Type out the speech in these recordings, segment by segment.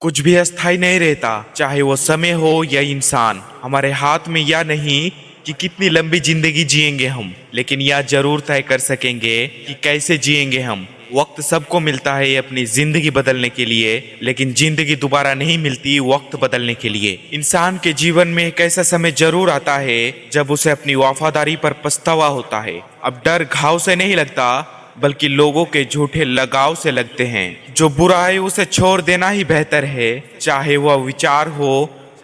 कुछ भी अस्थायी नहीं रहता, चाहे वो समय हो या इंसान। हमारे हाथ में या नहीं कि कितनी लंबी जिंदगी जिएंगे हम, लेकिन यह जरूर तय कर सकेंगे कि कैसे जिएंगे हम। वक्त सबको मिलता है अपनी जिंदगी बदलने के लिए, लेकिन जिंदगी दोबारा नहीं मिलती वक्त बदलने के लिए। इंसान के जीवन में एक ऐसा समय जरूर आता है जब उसे अपनी वफादारी पर पछतावा होता है। अब डर घाव से नहीं लगता, बल्कि लोगों के झूठे लगाव से लगते हैं। जो बुरा है उसे छोड़ देना ही बेहतर है, चाहे वह विचार हो,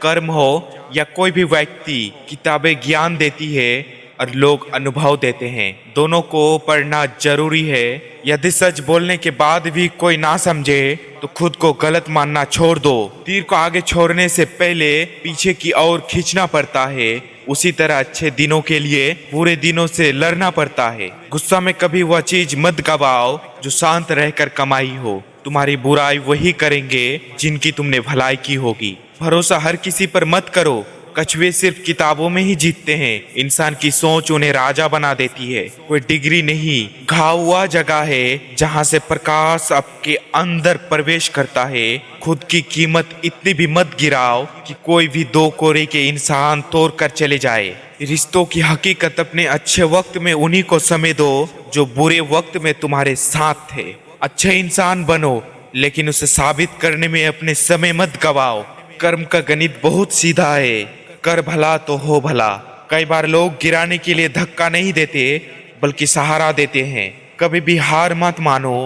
कर्म हो या कोई भी व्यक्ति। किताबें ज्ञान देती है और लोग अनुभव देते हैं। दोनों को पढ़ना जरूरी है। यदि सच बोलने के बाद भी कोई ना समझे तो खुद को गलत मानना छोड़ दो। तीर को आगे छोड़ने से पहले पीछे की ओर खींचना पड़ता है। उसी तरह अच्छे दिनों के लिए बुरे दिनों से लड़ना पड़ता है। गुस्सा में कभी वह चीज मत गवाओ जो शांत रहकर कमाई हो। तुम्हारी बुराई वही करेंगे जिनकी तुमने भलाई की होगी। भरोसा हर किसी पर मत करो। कछुए सिर्फ किताबों में ही जीतते हैं। इंसान की सोच उन्हें राजा बना देती है। कोई डिग्री नहीं, घाव हुआ जगह है जहां से प्रकाश आपके अंदर प्रवेश करता है। खुद की कीमत इतनी भी मत गिराओ कि कोई भी दो कोरे के इंसान तोड़ कर चले जाए। रिश्तों की हकीकत अपने अच्छे वक्त में उन्हीं को समय दो जो बुरे वक्त में तुम्हारे साथ थे। अच्छे इंसान बनो, लेकिन उसे साबित करने में अपने समय मत गवाओ। कर्म का गणित बहुत सीधा है, कर भला तो हो भला। कई बार लोग गिराने के लिए धक्का नहीं देते, बल्कि सहारा देते हैं। कभी भी हार मत मानो,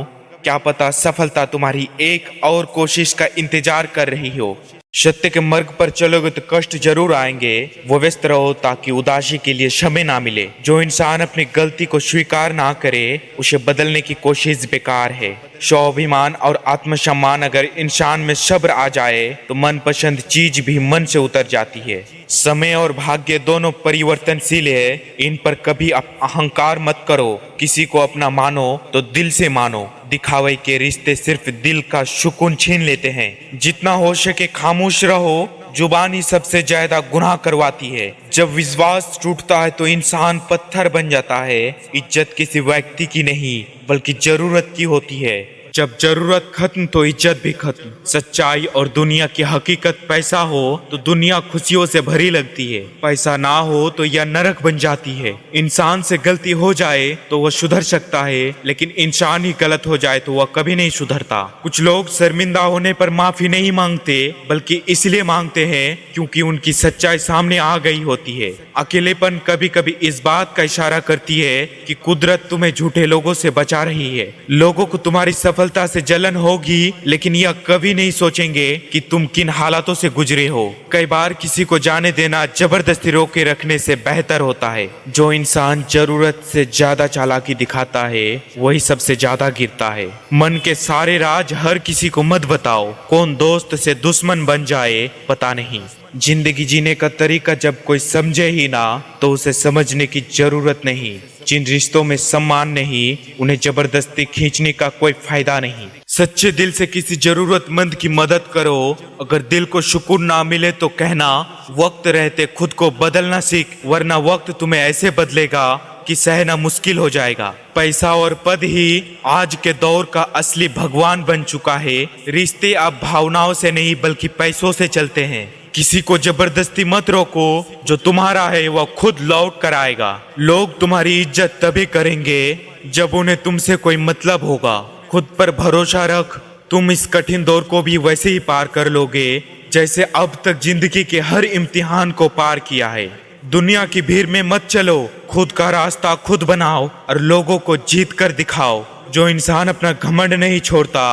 क्या पता सफलता तुम्हारी एक और कोशिश का इंतजार कर रही हो। सत्य के मार्ग पर चलोगे तो कष्ट जरूर आएंगे। वो व्यस्त रहो ताकि उदासी के लिए समय ना मिले। जो इंसान अपनी गलती को स्वीकार ना करे उसे बदलने की कोशिश बेकार है। स्वाभिमान और आत्मसम्मान अगर इंसान में सब्र आ जाए तो मनपसंद चीज भी मन से उतर जाती है। समय और भाग्य दोनों परिवर्तनशील है, इन पर कभी अहंकार मत करो। किसी को अपना मानो तो दिल से मानो। दिखावे के रिश्ते सिर्फ दिल का सुकून छीन लेते हैं। जितना हो सके खामोश रहो। जुबान ही सबसे ज्यादा गुनाह करवाती है। जब विश्वास टूटता है तो इंसान पत्थर बन जाता है। इज्जत किसी व्यक्ति की नहीं, बल्कि जरूरत की होती है। जब जरूरत खत्म तो इज्जत भी खत्म। सच्चाई और दुनिया की हकीकत पैसा हो तो दुनिया खुशियों से भरी लगती है। पैसा ना हो तो यह नरक बन जाती है। इंसान से गलती हो जाए तो वह सुधर सकता है, लेकिन इंसान ही गलत हो जाए तो वह कभी नहीं सुधरता। कुछ लोग शर्मिंदा होने पर माफी नहीं मांगते, बल्कि इसलिए मांगते हैं क्योंकि उनकी सच्चाई सामने आ गई होती है। अकेलेपन कभी कभी इस बात का इशारा करती है कि कुदरत तुम्हें झूठे लोगों से बचा रही है। लोगों को तुम्हारी सफलता से जलन होगी, लेकिन यह कभी नहीं सोचेंगे कि तुम किन हालातों से गुजरे हो। कई बार किसी को जाने देना जबरदस्ती रोके रखने से बेहतर होता है। जो इंसान जरूरत से ज्यादा चालाकी दिखाता है वही सबसे ज्यादा गिरता है। मन के सारे राज हर किसी को मत बताओ। कौन दोस्त से दुश्मन बन जाए पता नहीं। जिंदगी जीने का तरीका जब कोई समझे ही ना तो उसे समझने की जरूरत नहीं। जिन रिश्तों में सम्मान नहीं, उन्हें जबरदस्ती खींचने का कोई फायदा नहीं। सच्चे दिल से किसी जरूरतमंद की मदद करो। अगर दिल को सुकून ना मिले तो कहना, वक्त रहते खुद को बदलना सीख, वरना वक्त तुम्हें ऐसे बदलेगा कि सहना मुश्किल हो जाएगा। पैसा और पद ही आज के दौर का असली भगवान बन चुका है। रिश्ते अब भावनाओं से नहीं बल्कि पैसों से चलते हैं। किसी को जबरदस्ती मत रोको। जो तुम्हारा है वह खुद लौट कर आएगा। लोग तुम्हारी इज्जत तभी करेंगे जब उन्हें तुमसे कोई मतलब होगा। खुद पर भरोसा रख। तुम इस कठिन दौर को भी वैसे ही पार कर लोगे जैसे अब तक जिंदगी के हर इम्तिहान को पार किया है। दुनिया की भीड़ में मत चलो। खुद का रास्ता खुद बनाओ और लोगों को जीत कर दिखाओ। जो इंसान अपना घमंड नहीं छोड़ता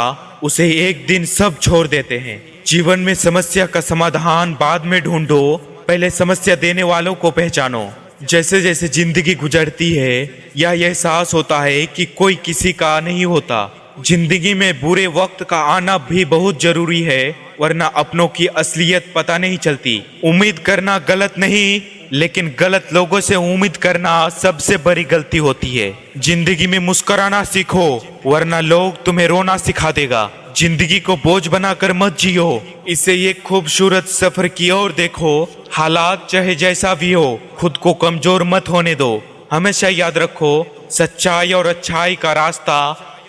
उसे एक दिन सब छोड़ देते हैं। जीवन में समस्या का समाधान बाद में ढूंढो, पहले समस्या देने वालों को पहचानो। जैसे जैसे जिंदगी गुजरती है यह एहसास होता है कि कोई किसी का नहीं होता। जिंदगी में बुरे वक्त का आना भी बहुत जरूरी है, वरना अपनों की असलियत पता नहीं चलती। उम्मीद करना गलत नहीं, लेकिन गलत लोगों से उम्मीद करना सबसे बड़ी गलती होती है। जिंदगी में मुस्कुराना सीखो, वरना लोग तुम्हें रोना सिखा देगा। जिंदगी को बोझ बनाकर मत जियो, इसे एक खूबसूरत सफर की ओर देखो। हालात चाहे जैसा भी हो, खुद को कमजोर मत होने दो। हमेशा याद रखो, सच्चाई और अच्छाई का रास्ता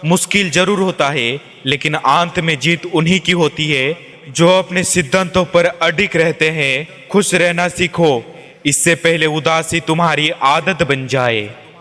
मुश्किल जरूर होता है, लेकिन अंत में जीत उन्हीं की होती है जो अपने सिद्धांतों पर अडिग रहते हैं खुश रहना सीखो, इससे पहले उदासी तुम्हारी आदत बन जाए।